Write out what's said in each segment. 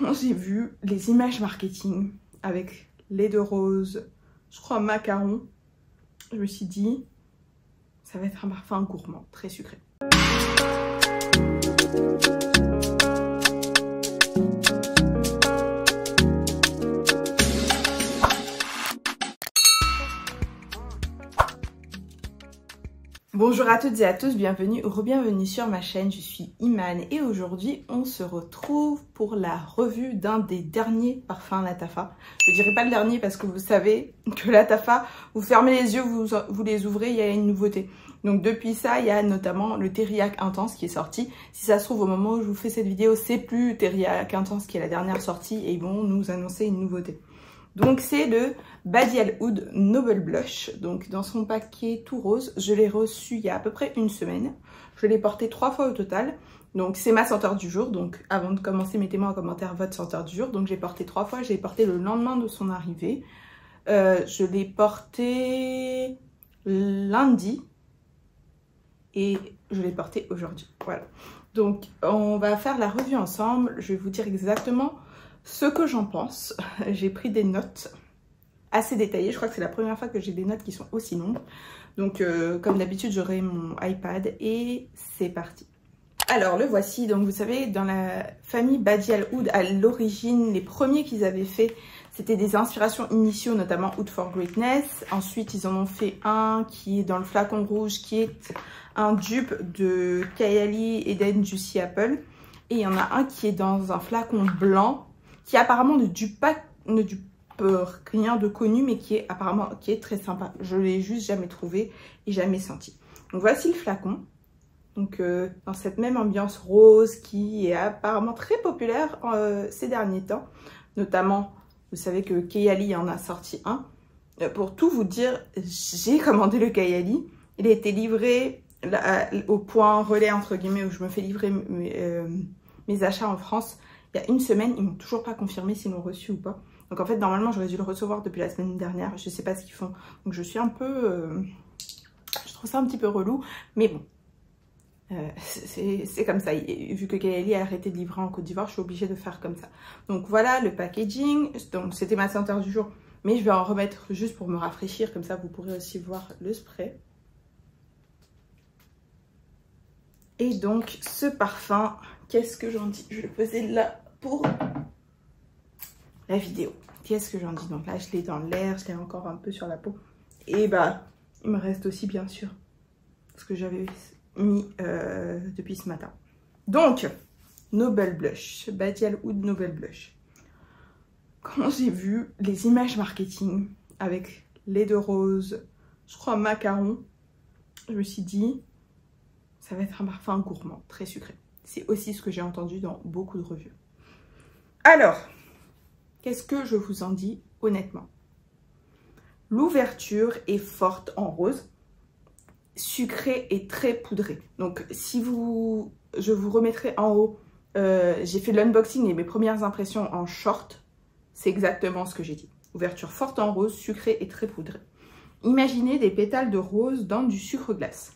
Quand j'ai vu les images marketing avec lait de rose, je crois macaron, je me suis dit ça va être un parfum gourmand, très sucré. Bonjour à toutes et à tous, bienvenue ou re-bienvenue sur ma chaîne, je suis Iman et aujourd'hui on se retrouve pour la revue d'un des derniers parfums Lattafa. Je dirais pas le dernier parce que vous savez que Lattafa, vous fermez les yeux, vous les ouvrez, il y a une nouveauté. Donc depuis ça, il y a notamment le Thériaque Intense qui est sorti. Si ça se trouve au moment où je vous fais cette vidéo, c'est plus Thériaque Intense qui est la dernière sortie et ils vont nous annoncer une nouveauté. Donc c'est le Badial Oud Noble Blush, donc dans son paquet tout rose. Je l'ai reçu il y a à peu près une semaine. Je l'ai porté 3 fois au total. Donc c'est ma senteur du jour. Donc avant de commencer, mettez-moi en commentaire votre senteur du jour. Donc j'ai porté 3 fois. J'ai porté le lendemain de son arrivée. Je l'ai porté lundi. Et je l'ai porté aujourd'hui. Voilà. Donc on va faire la revue ensemble. Je vais vous dire exactement ce que j'en pense. J'ai pris des notes assez détaillées. Je crois que c'est la première fois que j'ai des notes qui sont aussi longues. Donc comme d'habitude, j'aurai mon iPad et c'est parti. Alors le voici. Donc vous savez, dans la famille Badial Oud, à l'origine, les premiers qu'ils avaient fait, c'était des inspirations initiaux, notamment Oud for Greatness. Ensuite, ils en ont fait un qui est dans le flacon rouge, qui est un dupe de Kayali Eden Juicy Apple. Et il y en a un qui est dans un flacon blanc, qui apparemment ne dupe rien de connu, mais qui est très sympa. Je l'ai juste jamais trouvé et jamais senti. Donc voici le flacon. Donc dans cette même ambiance rose qui est apparemment très populaire ces derniers temps. Notamment, vous savez que Kayali en a sorti un. Pour tout vous dire, j'ai commandé le Kayali. Il a été livré au point relais entre guillemets où je me fais livrer mes achats en France. Il y a une semaine, ils m'ont toujours pas confirmé s'ils l'ont reçu ou pas. Donc en fait, normalement, j'aurais dû le recevoir depuis la semaine dernière. Je sais pas ce qu'ils font. Donc je suis un peu... je trouve ça un petit peu relou. Mais bon, c'est comme ça. Et vu que Kayali a arrêté de livrer en Côte d'Ivoire, je suis obligée de faire comme ça. Donc voilà le packaging. Donc c'était ma senteur du jour. Mais je vais en remettre juste pour me rafraîchir. Comme ça, vous pourrez aussi voir le spray. Et donc ce parfum, qu'est-ce que j'en dis? Je vais le poser là pour la vidéo. Qu'est-ce que j'en dis? Donc là, je l'ai dans l'air, je l'ai encore un peu sur la peau. Et bah, il me reste aussi, bien sûr, ce que j'avais mis depuis ce matin. Donc, Noble Blush, Badial Oud Noble Blush. Quand j'ai vu les images marketing avec lait de rose, je crois macaron, je me suis dit, ça va être un parfum gourmand, très sucré. C'est aussi ce que j'ai entendu dans beaucoup de revues. Alors, qu'est-ce que je vous en dis honnêtement? L'ouverture est forte en rose, sucrée et très poudrée. Donc, je vous remettrai en haut, j'ai fait l'unboxing et mes premières impressions en short. C'est exactement ce que j'ai dit. Ouverture forte en rose, sucrée et très poudrée. Imaginez des pétales de rose dans du sucre glace.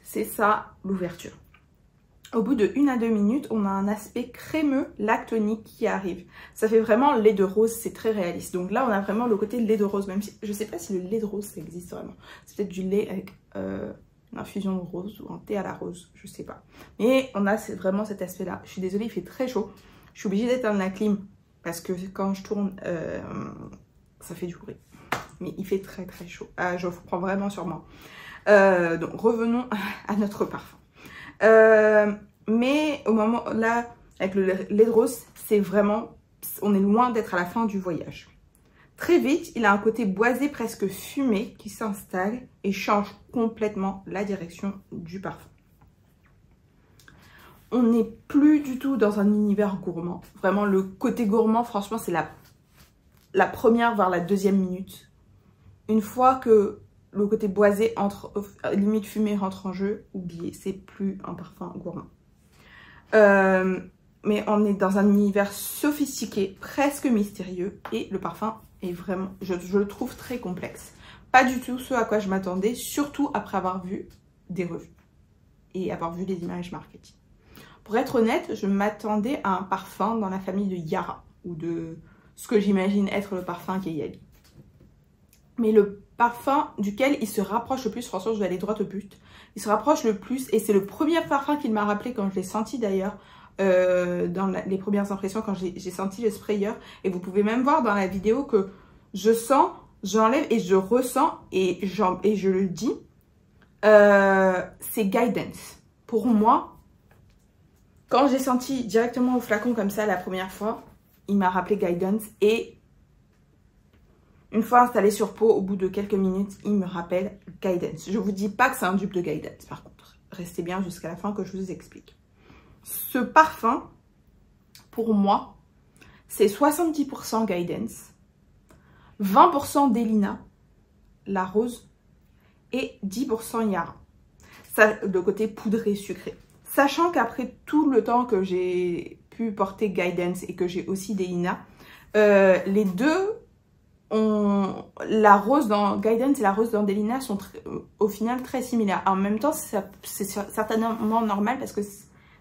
C'est ça l'ouverture. Au bout de 1 à 2 minutes, on a un aspect crémeux, lactonique qui arrive. Ça fait vraiment lait de rose, c'est très réaliste. Donc là, on a vraiment le côté lait de rose, même si je ne sais pas si le lait de rose, ça existe vraiment. C'est peut-être du lait avec une infusion de rose ou un thé à la rose, je ne sais pas. Mais on a vraiment cet aspect-là. Je suis désolée, il fait très chaud. Je suis obligée d'éteindre la clim parce que quand je tourne, ça fait du bruit. Mais il fait très très chaud. Je vous prends vraiment sur moi. Donc revenons à notre parfum. Mais au moment là, avec le lait de rose, c'est vraiment, on est loin d'être à la fin du voyage. Très vite, il a un côté boisé presque fumé qui s'installe et change complètement la direction du parfum. On n'est plus du tout dans un univers gourmand. Vraiment, le côté gourmand, franchement, c'est la première, voire la deuxième minute. Une fois que le côté boisé limite fumée rentre en jeu, oubliez, c'est plus un parfum gourmand. Mais on est dans un univers sophistiqué, presque mystérieux, et le parfum est vraiment, je le trouve très complexe. Pas du tout ce à quoi je m'attendais, surtout après avoir vu des revues et avoir vu les images marketing. Pour être honnête, je m'attendais à un parfum dans la famille de Yara, ou de ce que j'imagine être le parfum Kayali. Mais le parfum duquel il se rapproche le plus, franchement je vais aller droit au but, il se rapproche le plus, et c'est le premier parfum qu'il m'a rappelé quand je l'ai senti d'ailleurs, dans les premières impressions quand j'ai senti le sprayer. Et vous pouvez même voir dans la vidéo que je sens, j'enlève et je ressens, et je le dis, c'est Guidance. Pour moi, quand j'ai senti directement au flacon comme ça la première fois, il m'a rappelé Guidance, et une fois installé sur peau, au bout de quelques minutes, il me rappelle Guidance. Je vous dis pas que c'est un dupe de Guidance, par contre. Restez bien jusqu'à la fin que je vous explique. Ce parfum, pour moi, c'est 70% Guidance, 20% Delina, la rose, et 10% Yara. Ça, le côté poudré, sucré. Sachant qu'après tout le temps que j'ai pu porter Guidance et que j'ai aussi Delina, les deux... la rose dans Guidance et la rose dans Delina sont au final très similaires. En même temps, c'est certainement normal parce que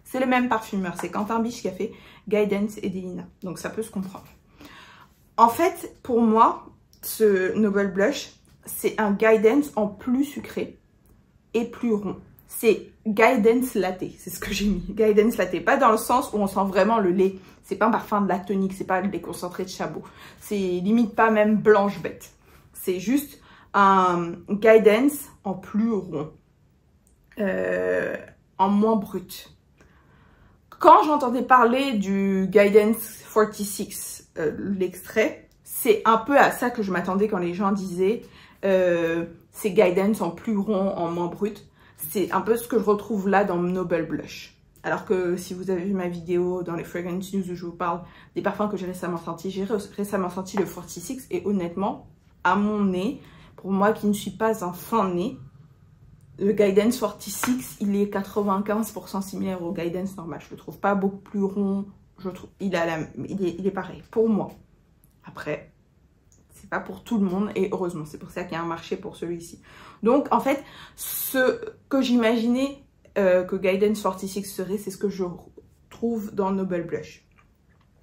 c'est le même parfumeur. C'est Quentin Biche qui a fait Guidance et Delina. Donc ça peut se comprendre. En fait, pour moi, ce Noble Blush, c'est un Guidance en plus sucré et plus rond. C'est Guidance Latte, c'est ce que j'ai mis. Guidance Latte, pas dans le sens où on sent vraiment le lait. C'est pas un parfum de lactonique, c'est pas le lait concentré de Chabot. C'est limite pas même blanche bête. C'est juste un Guidance en plus rond, en moins brut. Quand j'entendais parler du Guidance 46, l'extrait, c'est un peu à ça que je m'attendais quand les gens disaient c'est Guidance en plus rond, en moins brut. C'est un peu ce que je retrouve là dans Noble Blush. Alors que si vous avez vu ma vidéo dans les Fragrance News où je vous parle des parfums que j'ai récemment sentis, j'ai récemment senti le 46 et honnêtement, à mon nez, pour moi qui ne suis pas un fin nez, le Guidance 46, il est 95% similaire au Guidance normal. Je le trouve pas beaucoup plus rond, je trouve, il est pareil pour moi. Après, c'est pas pour tout le monde et heureusement, c'est pour ça qu'il y a un marché pour celui-ci. Donc en fait, ce que j'imaginais que Guidance 46 serait, c'est ce que je trouve dans Noble Blush.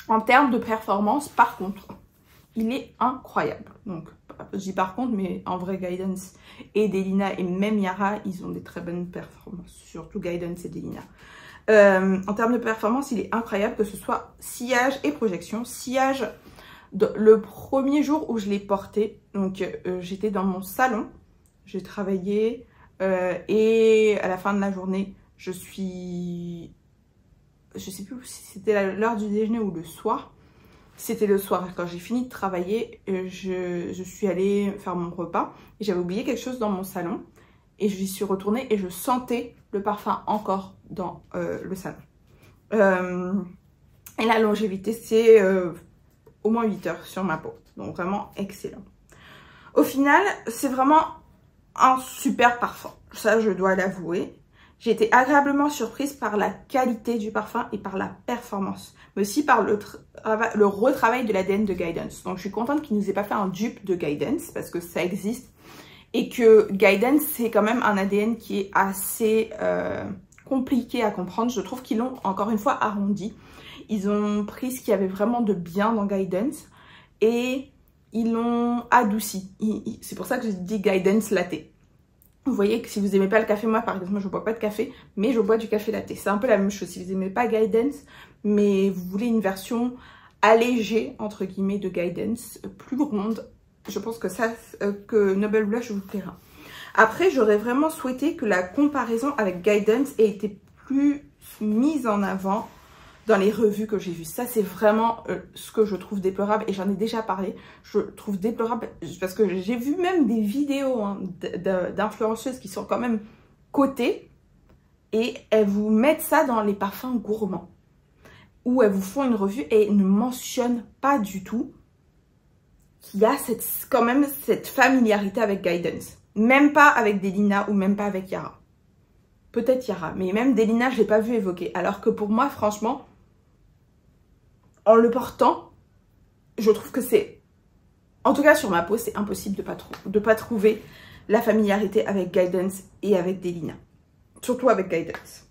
En termes de performance, par contre, il est incroyable. Donc, je dis par contre, mais en vrai, Guidance et Delina et même Yara, ils ont des très bonnes performances. Surtout Guidance et Delina. En termes de performance, il est incroyable, que ce soit sillage et projection. Sillage, le premier jour où je l'ai porté, donc j'étais dans mon salon, j'ai travaillé et à la fin de la journée, je sais plus si c'était l'heure du déjeuner ou le soir. C'était le soir, quand j'ai fini de travailler, je suis allée faire mon repas et j'avais oublié quelque chose dans mon salon et j'y suis retournée et je sentais le parfum encore dans le salon. Et la longévité, c'est au moins 8 heures sur ma peau, donc vraiment excellent. Au final, c'est vraiment un super parfum, ça je dois l'avouer. J'ai été agréablement surprise par la qualité du parfum et par la performance, mais aussi par le retravail de l'ADN de Guidance. Donc je suis contente qu'il ne nous ait pas fait un dupe de Guidance parce que ça existe et que Guidance c'est quand même un ADN qui est assez compliqué à comprendre. Je trouve qu'ils l'ont encore une fois arrondi. Ils ont pris ce qu'il y avait vraiment de bien dans Guidance et ils l'ont adouci. C'est pour ça que je dis Guidance Latte. Vous voyez que si vous n'aimez pas le café, moi par exemple, je ne bois pas de café, mais je bois du café latte. C'est un peu la même chose. Si vous n'aimez pas Guidance, mais vous voulez une version allégée, entre guillemets, de Guidance, plus ronde, je pense que ça, que Noble Blush vous plaira. Après, j'aurais vraiment souhaité que la comparaison avec Guidance ait été plus mise en avant dans les revues que j'ai vues. Ça, c'est vraiment ce que je trouve déplorable et j'en ai déjà parlé. Je trouve déplorable parce que j'ai vu même des vidéos hein, d'influenceuses qui sont quand même cotées et elles vous mettent ça dans les parfums gourmands où elles vous font une revue et ne mentionnent pas du tout qu'il y a quand même cette familiarité avec Guidance. Même pas avec Delina ou même pas avec Yara. Peut-être Yara, mais même Delina, je l'ai pas vu évoquer. Alors que pour moi, franchement, en le portant, je trouve que c'est, en tout cas sur ma peau, c'est impossible de pas trouver la familiarité avec Guidance et avec Delina. Surtout avec Guidance.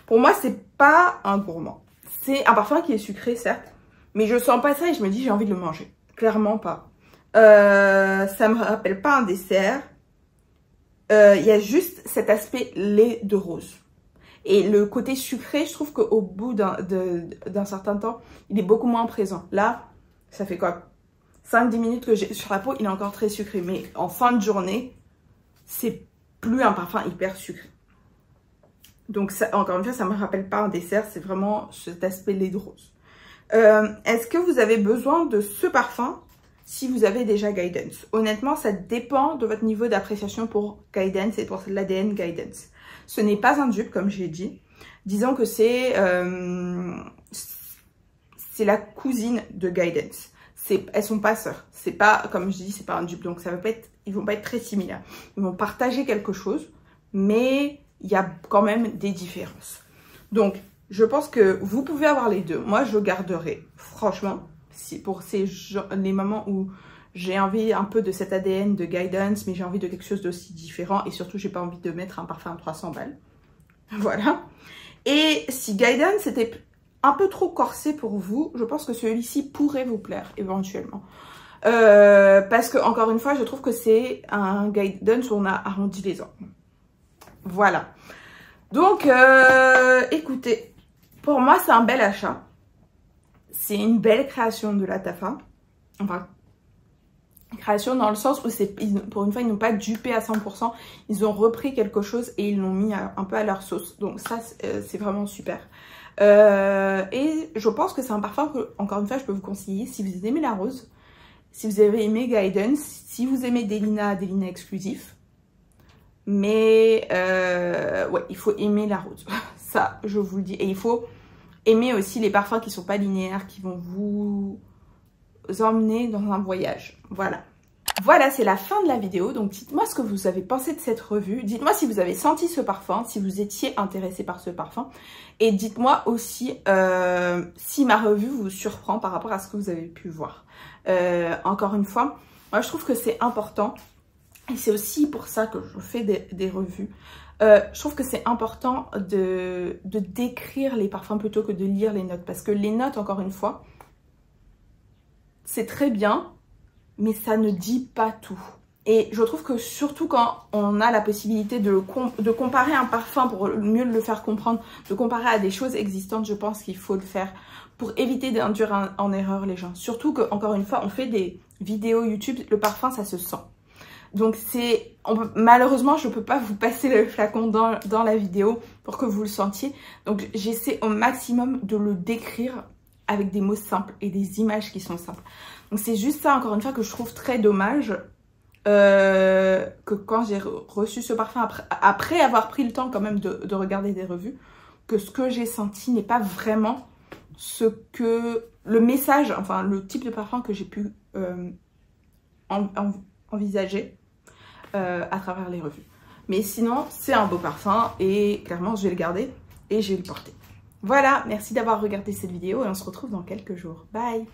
Pour moi, c'est pas un gourmand. C'est un parfum qui est sucré, certes, mais je sens pas ça et je me dis j'ai envie de le manger. Clairement pas. Ça me rappelle pas un dessert. Il y a juste cet aspect lait de rose. Et le côté sucré, je trouve qu'au bout d'un certain temps, il est beaucoup moins présent. Là, ça fait quoi? 5-10 minutes que j'ai sur la peau, il est encore très sucré. Mais en fin de journée, c'est plus un parfum hyper sucré. Donc, ça, encore une fois, ça ne me rappelle pas un dessert. C'est vraiment cet aspect lait de rose. Est-ce que vous avez besoin de ce parfum si vous avez déjà Guidance? Honnêtement, ça dépend de votre niveau d'appréciation pour Guidance et pour l'ADN Guidance. Ce n'est pas un dupe, comme j'ai dit. Disons que c'est la cousine de Guidance. Elles sont pas sœurs. C'est pas, comme je dis, c'est pas un dupe. Donc, ça va pas être, ils vont pas être très similaires. Ils vont partager quelque chose, mais il y a quand même des différences. Donc, je pense que vous pouvez avoir les deux. Moi, je garderai, franchement, pour les moments où j'ai envie un peu de cet ADN de Guidance, mais j'ai envie de quelque chose d'aussi différent. Et surtout, j'ai pas envie de mettre un parfum à 300 balles. Voilà. Et si Guidance était un peu trop corsé pour vous, je pense que celui-ci pourrait vous plaire éventuellement. Parce que, encore une fois, je trouve que c'est un Guidance où on a arrondi les angles. Voilà. Donc, écoutez, pour moi, c'est un bel achat. C'est une belle création de Lattafa. Enfin, création dans le sens où pour une fois, ils n'ont pas dupé à 100%. Ils ont repris quelque chose et ils l'ont mis un peu à leur sauce. Donc ça, c'est vraiment super. Et je pense que c'est un parfum que, encore une fois, je peux vous conseiller si vous aimez la rose, si vous avez aimé Guidance, si vous aimez Delina exclusif. Mais ouais, il faut aimer la rose. Ça, je vous le dis. Et il faut aimer aussi les parfums qui ne sont pas linéaires, qui vont vous emmener dans un voyage. Voilà. Voilà, c'est la fin de la vidéo. Donc, dites-moi ce que vous avez pensé de cette revue. Dites-moi si vous avez senti ce parfum, si vous étiez intéressé par ce parfum. Et dites-moi aussi si ma revue vous surprend par rapport à ce que vous avez pu voir. Encore une fois, moi, je trouve que c'est important. Et c'est aussi pour ça que je fais des revues. Je trouve que c'est important de décrire les parfums plutôt que de lire les notes. Parce que les notes, encore une fois, c'est très bien, mais ça ne dit pas tout. Et je trouve que surtout quand on a la possibilité de comparer un parfum pour mieux le faire comprendre, de comparer à des choses existantes, je pense qu'il faut le faire pour éviter d'induire en erreur les gens. Surtout que, encore une fois, on fait des vidéos YouTube, le parfum, ça se sent. Donc malheureusement, je ne peux pas vous passer le flacon dans la vidéo pour que vous le sentiez. Donc j'essaie au maximum de le décrire avec des mots simples et des images qui sont simples. Donc c'est juste ça, encore une fois, que je trouve très dommage. Que quand j'ai reçu ce parfum, après avoir pris le temps quand même de regarder des revues, que ce que j'ai senti n'est pas vraiment ce que... le message, enfin le type de parfum que j'ai pu envisager à travers les revues. Mais sinon, c'est un beau parfum et clairement, je vais le garder et je vais le porter. Voilà, merci d'avoir regardé cette vidéo et on se retrouve dans quelques jours. Bye!